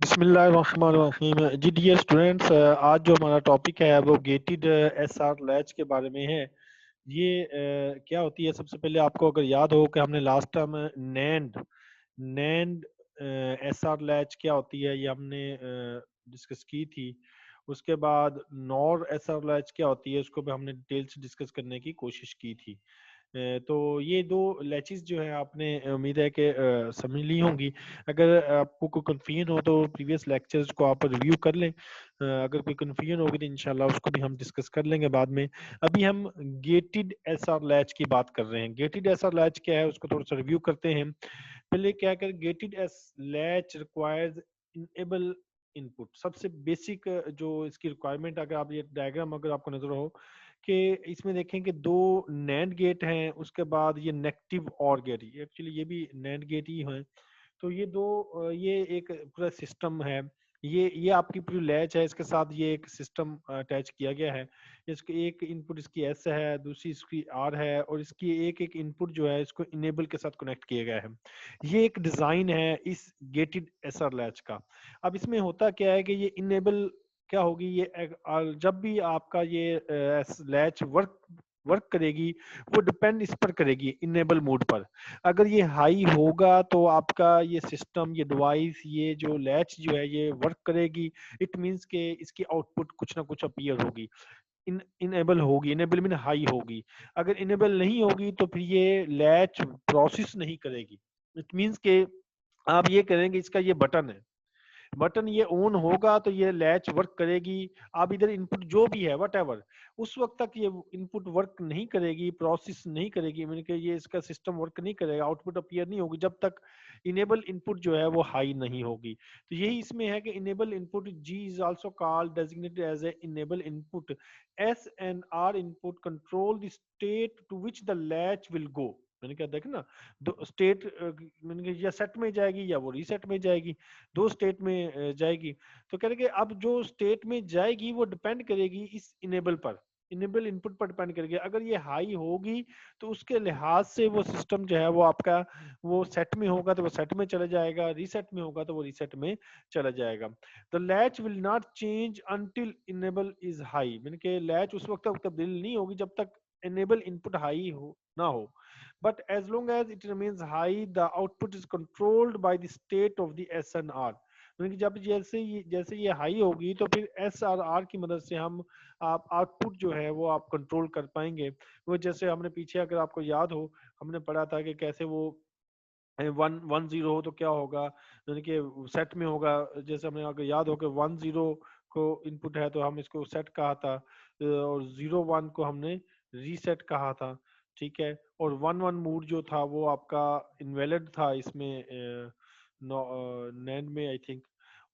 बिस्मिल्लाहिर्रहमानिर्रहीम। जी dear students, आज जो हमारा टॉपिक है वो गेटेड एसआर लैच के बारे में है। ये क्या होती है? सबसे पहले आपको अगर याद हो कि हमने last time NAND NAND SR latch क्या होती है ये हमने डिस्कस की थी। उसके बाद नॉर एसआर लैच क्या होती है उसको भी हमने डिटेल से डिस्कस करने की कोशिश की थी। तो ये दो लैचेस जो है आपने उम्मीद है कि समझ ली होंगी। अगर आपको कोई कन्फ्यूजन हो तो प्रीवियस लेक्चर्स को आप रिव्यू कर लें। अगर कोई कन्फ्यूजन होगी तो इंशाल्लाह उसको भी हम डिस्कस कर लेंगे बाद में। अभी हम गेटेड एसआर लैच की बात कर रहे हैं। गेटेड एसआर लैच क्या है उसको थोड़ा सा रिव्यू करते हैं। पहले क्या कर, gated S latch requires enable input. सबसे बेसिक जो इसकी रिक्वायरमेंट, अगर आप ये डायग्राम अगर आपको नजर हो कि इसमें देखें कि दो नैंड गेट हैं, उसके बाद ये नेगेटिव और गेट, एक्चुअली ये भी नैंड गेट ही हैं। तो ये दो ये एक पूरा सिस्टम है। ये आपकी पूरी लैच है, इसके साथ ये एक सिस्टम अटैच किया गया है। इसकी एक इनपुट इसकी एस है, दूसरी इसकी आर है, और इसकी एक एक इनपुट जो है इसको इनेबल के साथ कनेक्ट किया गया है। ये एक डिजाइन है इस गेटेड एसआर लैच का। अब इसमें होता क्या है कि ये इनेबल क्या होगी, जब भी आपका ये लैच वर्क करेगी, वो डिपेंड इस पर करेगी, इनेबल मोड पर। अगर ये हाई होगा तो आपका ये सिस्टम, ये डिवाइस, ये जो लैच जो है ये वर्क करेगी। इट मींस के इसकी आउटपुट कुछ ना कुछ अपीयर होगी, इनेबल होगी। इनेबल मीन हाई होगी। अगर इनेबल नहीं होगी तो फिर ये लैच प्रोसेस नहीं करेगी। इट मींस के आप ये करेंगे, इसका ये बटन है, बटन ये ऑन होगा तो ये लैच वर्क करेगी। आप इधर इनपुट जो भी है वट एवर, उस वक्त तक ये इनपुट वर्क नहीं करेगी, प्रोसेस नहीं करेगी, मीन के ये इसका सिस्टम वर्क नहीं करेगा, आउटपुट अपीयर नहीं होगी जब तक इनेबल इनपुट जो है वो हाई नहीं होगी। तो यही इसमें है कि enable input, G is also called designated as a enable input. S and R input control the state to which the latch will go. मैंने क्या देखा ना, दो स्टेट, मैंने कहा या सेट में जाएगी या वो रीसेट में जाएगी, दो स्टेट में जाएगी। तो कह रहे कि अब जो स्टेट में जाएगी वो डिपेंड करेगी इस इनेबल पर, इनेबल इनपुट पर डिपेंड करेगी। अगर ये हाई होगी तो उसके लिहाज से वो सिस्टम जो है वो आपका, वो सेट में होगा तो वो सेट में चला जाएगा, रीसेट में होगा तो वो रीसेट में चला जाएगा। The latch will not change until enable is high, mean के लैच उस वक्त तक तब्दील नहीं होगी जब तक इनेबल इनपुट हाई हो ना हो। But as long as it remains high, the output is controlled by the state of the SNR। यानी कि जब जैसे ये हाई होगी तो फिर एस आर आर की मदद से हम आप आउटपुट जो है वो आप कंट्रोल कर पाएंगे। वो जैसे हमने पीछे, अगर आपको याद हो, हमने पढ़ा था कि कैसे वो 1 1 0 हो तो क्या होगा, यानी कि सेट में होगा। जैसे हमें अगर याद हो कि 1 0 को इनपुट है तो हम इसको सेट कहा था, और 0 1 को हमने रीसेट कहा था। ठीक है, और 1 1 मूड जो था वो आपका इनवैलिड था इसमें नैंड में आई थिंक।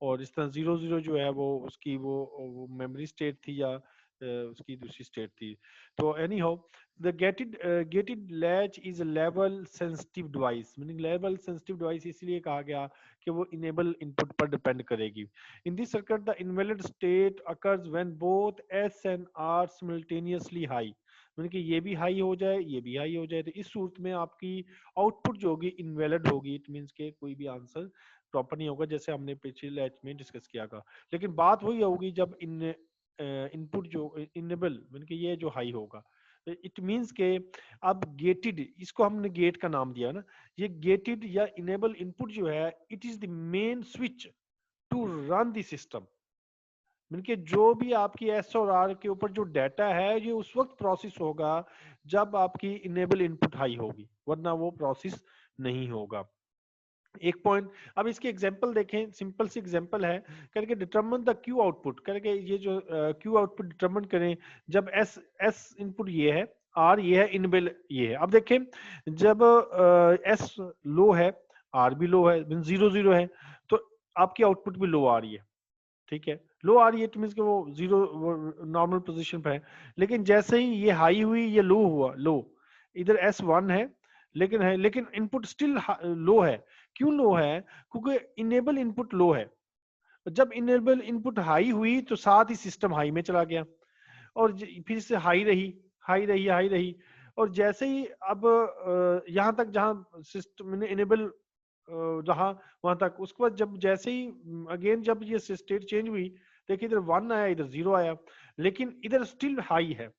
और इस तरह 0 0 जो है वो उसकी वो मेमोरी स्टेट थी या उसकी दूसरी स्टेट थी। तो any how, the gated latch is a level sensitive device, meaning level sensitive device इसलिए कहा गया कि वो enable input पर depend करेगी। In this circuit the invalid state occurs when both S and R simultaneously high, मतलब कि ये भी हाई हो जाए ये भी हाई हो जाए, तो इस सूरत में आपकी आउटपुट जो होगी इनवैलिड होगी। इट मीन्स के कोई भी आंसर प्रॉपर नहीं होगा, जैसे हमने पिछले लैच में डिस्कस किया था। लेकिन बात वही होगी जब इनपुट जो इनेबल, मतलब कि ये जो हाई होगा। इट मींस के अब गेटेड, इसको हमने गेट का नाम दिया ना, ये गेटेड या इनेबल इनपुट जो है, it is the main switch to run the system. Mean के जो भी आपकी एस और आर के ऊपर जो डाटा है ये उस वक्त प्रोसेस होगा जब आपकी इनेबल इनपुट हाई होगी, वरना वो प्रोसेस नहीं होगा। एक पॉइंट, अब इसके एग्जांपल देखें, सिंपल सी एग्जांपल है करके, डिटरमिन द क्यू आउटपुट करके, ये जो क्यू आउटपुट डिटरमिन करें जब एस एस इनपुट ये है, आर ये है, इनबिल ये है। अब देखें जब एस लो है, आर भी लो है, 0 0 है, तो आपकी आउटपुट भी लो आ रही है। ठीक है, लो आ रही है, मीन वो जीरो नॉर्मल पोजीशन पे है। लेकिन जैसे ही ये हाई हुई ये लो हुआ, लो, इधर S1 है लेकिन इनपुट स्टिल लो है। क्यों लो है? क्योंकि इनेबल इनपुट लो है। जब इनेबल इनपुट हाई हुई तो साथ ही सिस्टम हाई में चला गया, और फिर से हाई रही, हाई रही, हाई रही। और जैसे ही अब यहाँ तक जहाँ सिस्टम इनेबल रहा वहां तक। उसके बाद जब जैसे ही अगेन जब ये स्टेट चेंज हुई, देखिए इधर 1 आया, इधर 0 आया, लेकिन इधर स्टिल हाई है,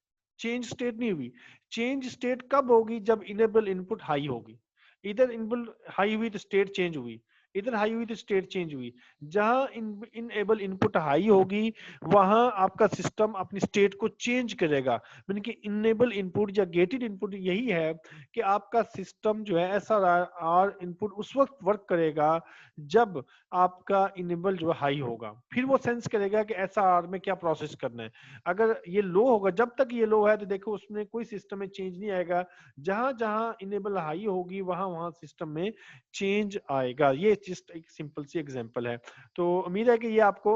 चेंज स्टेट नहीं हुई। चेंज स्टेट कब होगी? जब इनेबल इनपुट हाई होगी। इधर इनेबल हाई हुई तो स्टेट चेंज हुई, इधर हाई हुई तो स्टेट चेंज हुई। जहां इनेबल इनपुट हाई होगी वहां आपका सिस्टम अपनी स्टेट को चेंज करेगा। यानी कि इनेबल इनपुट या गेटेड इनपुट यही है कि आपका सिस्टम जो है एसआरआर इनपुट उस वक्त वर्क करेगा जब आपका इनेबल जो हाई होगा। फिर वो सेंस करेगा कि एसआरआर में क्या प्रोसेस करना है। अगर ये लो होगा, जब तक ये लो है तो देखो उसमें कोई सिस्टम में चेंज नहीं आएगा। जहां जहां इनेबल हाई होगी वहां वहां सिस्टम में चेंज आएगा। ये जस्ट एक सिंपल सी एग्जांपल है। तो उम्मीद है कि ये आपको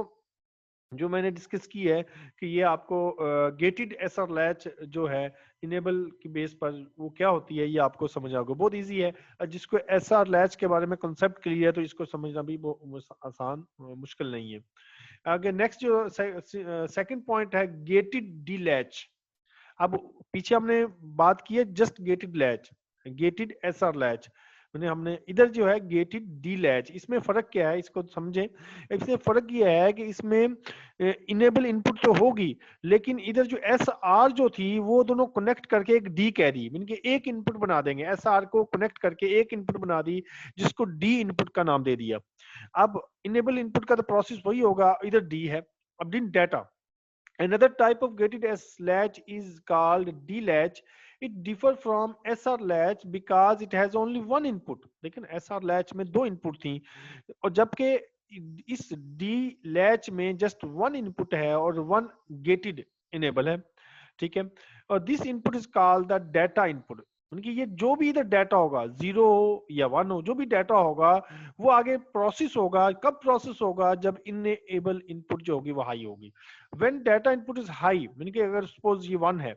जो मैंने डिस्कस की है कि ये आपको गेटेड एसआर लैच जो है इनेबल की बेस पर वो क्या होती है ये आपको समझ आओगे। बहुत इजी है, जिसको एसआर लैच के बारे में कॉन्सेप्ट क्लियर है तो इसको समझना भी आसान मुश्किल नहीं है। आगे नेक्स्ट जो सेकंड पॉइंट है गेटेड डी लैच। अब पीछे हमने बात की है just gated latch, gated SR latch, मैंने हमने इधर जो है गेटेड डी लैच। इसमें फर्क क्या है इसको समझें। इसमें फर्क यह है कि इसमें इनेबल इनपुट तो होगी, लेकिन इधर जो एस आर जो थी वो दोनों कनेक्ट करके एक डी कैरी मीन के एक इनपुट बना देंगे। एस आर को कनेक्ट करके एक इनपुट बना दी जिसको डी इनपुट का नाम दे दिया। अब इनेबल इनपुट का तो प्रोसेस वही होगा, इधर डी है। अब D data, another type of gated S latch is called D latch. It differ from SR latch because it has only one input. लेकिन SR latch में दो इनपुट थी और जबकि इस D latch में जस्ट वन इनपुट है और वन गेटेड इनेबल है। ठीक है, और this input is called the data input. उनकी ये जो भी इधर डाटा होगा, 0 हो या 1 हो, जो भी डाटा होगा वो आगे प्रोसेस होगा। कब प्रोसेस होगा? जब इनेबल इनपुट जो होगी वो हाई होगी। When data input is high, mean कि अगर सपोज ये 1 है,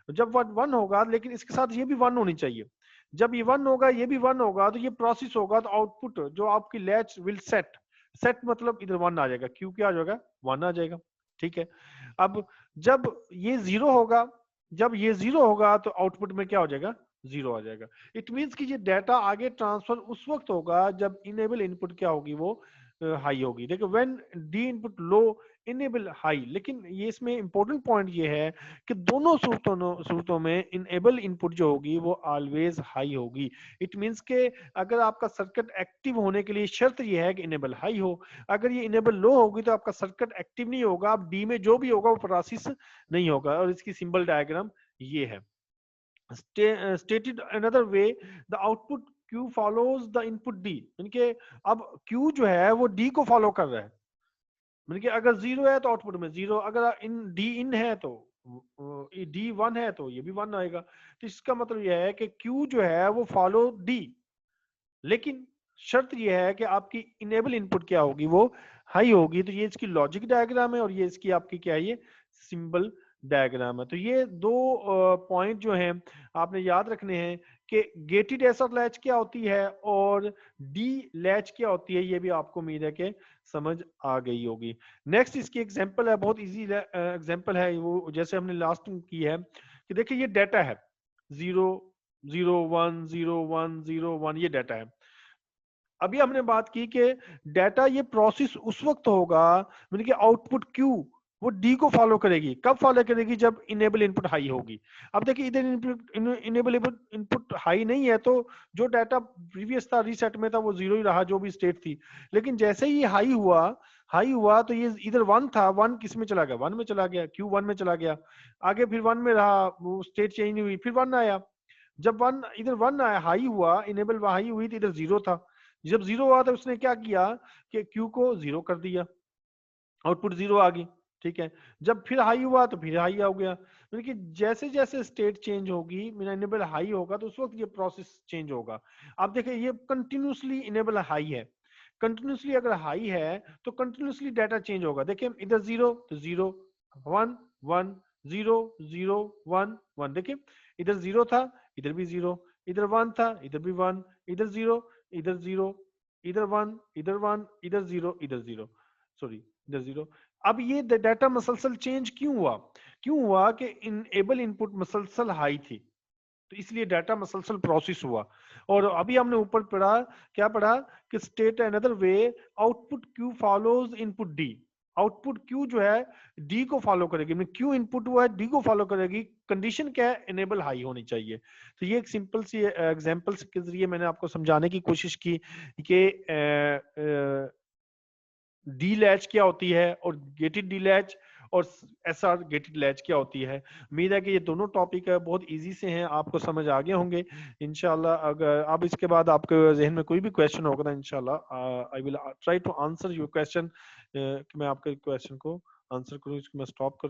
जब 1 होगा लेकिन इसके साथ ये भी 1 होनी चाहिए। जब ये 1 होगा ये भी 1 होगा तो ये प्रोसेस होगा, तो आउटपुट जो आपकी लैच विल सेट। सेट मतलब इधर 1 आ जाएगा, क्यों क्या आ जाएगा? 1 आ जाएगा। ठीक है, अब जब ये 0 होगा, जब ये 0 होगा तो आउटपुट में क्या हो जाएगा? 0 आ जाएगा। इट मीन्स कि ये डाटा आगे ट्रांसफर उस वक्त होगा जब इनेबल इनपुट क्या होगी? वो हाई होगी। देखो when D input low enable high. लेकिन ये इसमें इंपॉर्टेंट पॉइंट ये है कि दोनों सूरतों में इनेबल इनपुट जो होगी वो ऑलवेज हाई होगी। इट मीन्स के अगर आपका सर्किट एक्टिव होने के लिए शर्त ये है कि इनेबल हाई हो। अगर ये इनेबल लो होगी तो आपका सर्किट एक्टिव नहीं होगा, अब डी में जो भी होगा वो प्रोसेस नहीं होगा। और इसकी सिंबल डायग्राम ये है। Stated another way, the output Q follows the input D। इनके अब Q जो है वो D को फॉलो कर रहा है। मतलब कि अगर 0 है तो आउटपुट में 0, अगर इन D इन है तो D 1 है तो ये भी 1 आएगा। तो इसका मतलब यह है कि Q जो है वो फॉलो D, लेकिन शर्त यह है कि आपकी इनेबल इनपुट क्या होगी? वो हाई होगी। तो ये इसकी लॉजिक डायग्राम है और ये इसकी आपकी क्या है? ये सिंबल डायग्राम है। तो ये दो पॉइंट जो हैं आपने याद रखने हैं कि गेटेड एसआर लैच क्या होती है और डी लैच क्या होती है। ये भी आपको उम्मीद है कि समझ आ गई होगी। नेक्स्ट इसकी एग्जांपल है, बहुत इजी एग्जांपल है वो, जैसे हमने लास्ट में की है कि देखिए ये डाटा है 0 0 1 0 1 0 1, ये डाटा है। अभी हमने बात की कि डाटा ये प्रोसेस उस वक्त होगा यानी कि आउटपुट क्यू वो डी को फॉलो करेगी। कब फॉलो करेगी? जब इनेबल इनपुट हाई होगी। अब देखिए इधर इनेबल इनपुट हाई नहीं है तो जो डाटा प्रीवियस था रीसेट में था वो 0 ही रहा, जो भी स्टेट थी। लेकिन जैसे ही हाई हुआ तो ये इधर 1 था, 1 किस में चला गया? 1 में चला गया, क्यू 1 में चला गया। आगे फिर 1 में रहा, वो स्टेट चेंज हुई, फिर 1 आया। जब 1 इधर 1 आया, हाई हुआ, इनेबल हाई हुई तो इधर 0 था। जब 0 हुआ तो उसने क्या किया कि क्यू को 0 कर दिया, आउटपुट 0 आ गई। ठीक है, जब फिर हाई हुआ तो फिर हाई आ गया। मतलब कि जैसे जैसे स्टेट चेंज होगी, इनेबल हाई होगा तो उस वक्त ये प्रोसेस चेंज होगा। आप देखिए ये कंटिन्यूसली इनेबल हाई है, कंटिन्यूसली अगर हाई है तो कंटिन्यूसली डाटा चेंज होगा। देखिए इधर 0 तो 0 1 1 0 0 1 1। देखिए इधर 0 था, इधर भी 0, इधर 1 था, इधर भी 1, इधर 0, इधर 0, इधर 1, इधर 1, इधर 0, इधर 0, सॉरी इधर 0। अब ये डाटा मसलसल चेंज क्यों हुआ? क्यों हुआ कि इनेबल इनपुट मसलसल हाई थी। तो इसलिए डाटा मसलसल प्रोसेस हुआ। और अभी हमने ऊपर पढ़ा, क्या पढ़ा कि state another way, output Q follows input D. Output Q जो है डी को फॉलो करेगी, क्यू इनपुट हुआ है डी को फॉलो करेगी। कंडीशन क्या है, इनेबल हाई होनी चाहिए। तो ये एक सिंपल सी एग्जांपल्स के जरिए मैंने आपको समझाने की कोशिश की कि डी लैच क्या होती है और गेटेड डी लैच और एस आर गेटेड लैच क्या होती है। उम्मीद है कि ये दोनों टॉपिक बहुत इजी से हैं, आपको समझ आ गए होंगे इंशाल्लाह। अगर अब इसके बाद आपके जहन में कोई भी क्वेश्चन होगा ना, इंशाल्लाह I will try to answer your question, मैं आपके क्वेश्चन को आंसर करूँ। इसको मैं स्टॉप कर